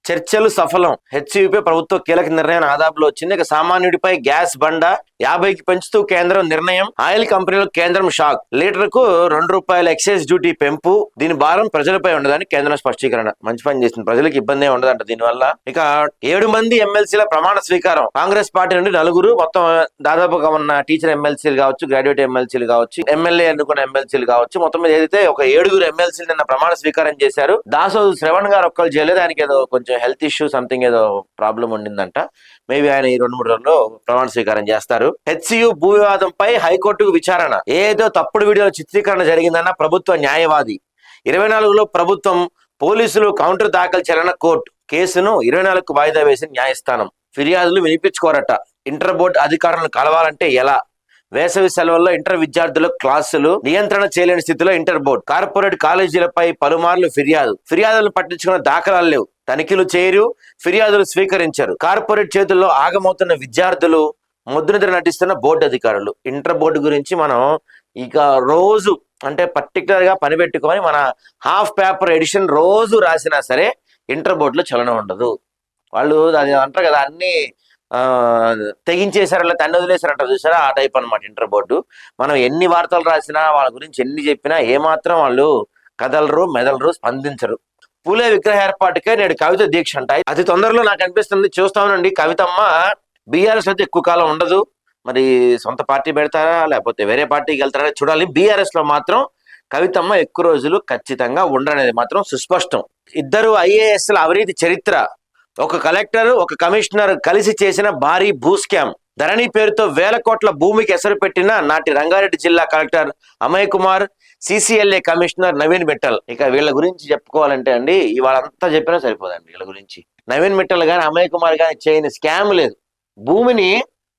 చర్చలు సఫలం. హెచ్సియుపై ప్రభుత్వ కీలక నిర్ణయం ఆదాపులో వచ్చింది. ఇక సామాన్యుడిపై గ్యాస్ బండ 50కి పెంచుతూ కేంద్రం నిర్ణయం. ఆయిల్ కంపెనీలకు కేంద్రం షాక్. లీటర్కు ₹2 ఎక్సైజ్ డ్యూటీ పెంపు. దీని భారం ప్రజలపై ఉండదని కేంద్రం స్పష్టీకరణ. మంచి పని చేసింది, ప్రజలకు ఇబ్బంది ఉండదంట దీనివల్ల. ఇక 7 మంది ఎమ్మెల్సీల ప్రమాణ స్వీకారం. కాంగ్రెస్ పార్టీ నుండి 4, మొత్తం దాదాపుగా ఉన్న టీచర్ ఎమ్మెల్సీలు కావచ్చు, గ్రాడ్యుయేట్ ఎమ్మెల్సీలు కావచ్చు, ఎమ్మెల్యే అనుకున్న ఎమ్మెల్సీలు కావచ్చు, మొత్తం మీద ఏదైతే ఒక 7 ఎమ్మెల్సీలు నిన్న ప్రమాణ స్వీకారం చేశారు. దాసోజు శ్రవణ్ గారు ఒక్కరు చేయలేదు. ఆయనకి ఏదో కొంచెం హెల్త్ ఇష్యూ సంథింగ్ ఏదో ప్రాబ్లం ఉండిందంట. మేబీ ఆయన ఈ 2-3 రోజుల్లో ప్రమాణ స్వీకారం చేస్తారు. హెచ్సియు భూ వివాదంపై హైకోర్టుకు విచారణ. ఏదో తప్పుడు వీడియోల చిత్రీకరణ జరిగిందన్న ప్రభుత్వ న్యాయవాది. 24లో ప్రభుత్వం, పోలీసులు కౌంటర్ దాఖలు చేయాలన్న కోర్టు. కేసును 24కు వాయిదా వేసిన న్యాయస్థానం. ఫిర్యాదులు వినిపించుకోరట. ఇంటర్ బోర్డు అధికారులను కలవాలంటే ఎలా? వేసవి సెలవుల్లో ఇంటర్ విద్యార్థులకు క్లాసులు. నియంత్రణ చేయలేని స్థితిలో ఇంటర్ బోర్డు. కార్పొరేట్ కాలేజీలపై పలుమార్లు ఫిర్యాదులను పట్టించుకున్న దాఖలాలు లేవు. తనిఖీలు చేయరు, ఫిర్యాదులు స్వీకరించారు. కార్పొరేట్ చేతుల్లో ఆగమవుతున్న విద్యార్థులు, ముద్రనిద్ర నటిస్తున్న బోర్డు అధికారులు. ఇంటర్ బోర్డు గురించి మనం ఇక రోజు అంటే పర్టికులర్ గా పని పెట్టుకొని మన హాఫ్ పేపర్ ఎడిషన్ రోజు రాసినా సరే ఇంటర్ బోర్డులో చలనం ఉండదు. వాళ్ళు అది అంటారు కదా, అన్ని తెగించేశారు, తన్ని వదిలేశారంటారు చూసారా, ఆ టైప్ అనమాట ఇంటర్ బోర్డు. మనం ఎన్ని వార్తలు రాసినా, వాళ్ళ గురించి ఎన్ని చెప్పినా ఏమాత్రం వాళ్ళు కదలరు, మెదలరు, స్పందించరు. పూలే విగ్రహ ఏర్పాటుకే నేడు కవిత దీక్ష అంట. అతి తొందరలో నాకు అనిపిస్తుంది, చూస్తామనండి, కవితమ్మ బీఆర్ఎస్ అయితే ఎక్కువ కాలం ఉండదు. మరి సొంత పార్టీ పెడతారా లేకపోతే వేరే పార్టీకి వెళ్తారా చూడాలి. బీఆర్ఎస్ లో మాత్రం కవితమ్మ ఎక్కువ రోజులు ఖచ్చితంగా ఉండరనేది మాత్రం సుస్పష్టం. 2 ఐఏఎస్ల అవినీతి చరిత్ర. ఒక కలెక్టర్, ఒక కమిషనర్ కలిసి చేసిన భారీ భూ స్కామ్. ధరణి పేరుతో వేల కోట్ల భూమికి ఎసరు పెట్టిన నాటి రంగారెడ్డి జిల్లా collector Amay Kumar, CCLA commissioner Naveen Mittal. ఇక వీళ్ళ గురించి చెప్పుకోవాలంటే అండి, ఇవాళంతా చెప్పినా సరిపోదండి వీళ్ళ గురించి. నవీన్ మిట్టల్ గాని అమయ్ కుమార్ గాని చేయని స్కామ్ లేదు. భూమిని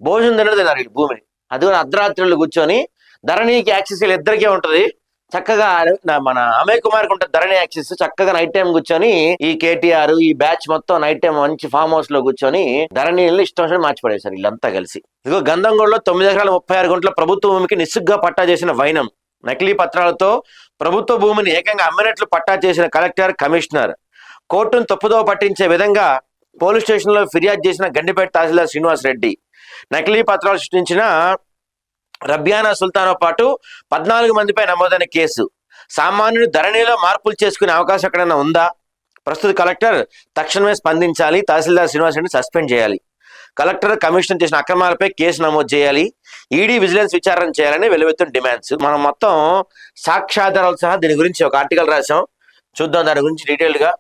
భోజనం తినదు వీళ్ళు. భూమిని అది కూడా అర్ధరాత్రులు కూర్చొని, ధరణికి యాక్సెస్ ఇద్దరికే ఉంటది. చక్కగా మన అమయ్ కుమార్ కు ఉంటుంది ధరణి యాక్సెస్. చక్కగా నైట్ టైం కూర్చొని ఈ కేటీఆర్ ఈ బ్యాచ్ మొత్తం నైట్ టైం మంచి ఫామ్ హౌస్ లో కూర్చొని ధరణి ఇష్టం వచ్చి మార్చిపడేశారు వీళ్ళంతా కలిసి. ఇదిగో గంధంగూడలో 9 ఎకరాల 36 గుంటల ప్రభుత్వ భూమికి నిస్సిగ్గా పట్టా చేసిన వైనం. నకిలీ పత్రాలతో ప్రభుత్వ భూమిని ఏకంగా అమ్మినట్లు పట్టా చేసిన కలెక్టర్, కమిషనర్. కోర్టును తప్పుదోవ పట్టించే విధంగా పోలీస్ స్టేషన్ లో ఫిర్యాదు చేసిన గండిపేట తహసీల్దార్ శ్రీనివాస్ రెడ్డి. నకిలీ పత్రాలు సృష్టించిన రబ్యానా సుల్తాన్తో పాటు 14 మందిపై నమోదైన కేసు. సామాన్యుడు ధరణిలో మార్పులు చేసుకునే అవకాశం ఎక్కడైనా ఉందా? ప్రస్తుత కలెక్టర్ తక్షణమే స్పందించాలి. తహసీల్దార్ శ్రీనివాస్ రెడ్డిని సస్పెండ్ చేయాలి. కలెక్టర్, కమిషనర్ చేసిన అక్రమాలపై కేసు నమోదు చేయాలి. ఈడీ విజిలెన్స్ విచారణ చేయాలని వెలువెత్తున్న డిమాండ్స్. మనం మొత్తం సాక్ష్యాధారాలు సహా దీని గురించి ఒక ఆర్టికల్ రాసాం, చూద్దాం దాని గురించి డీటెయిల్డ్ గా.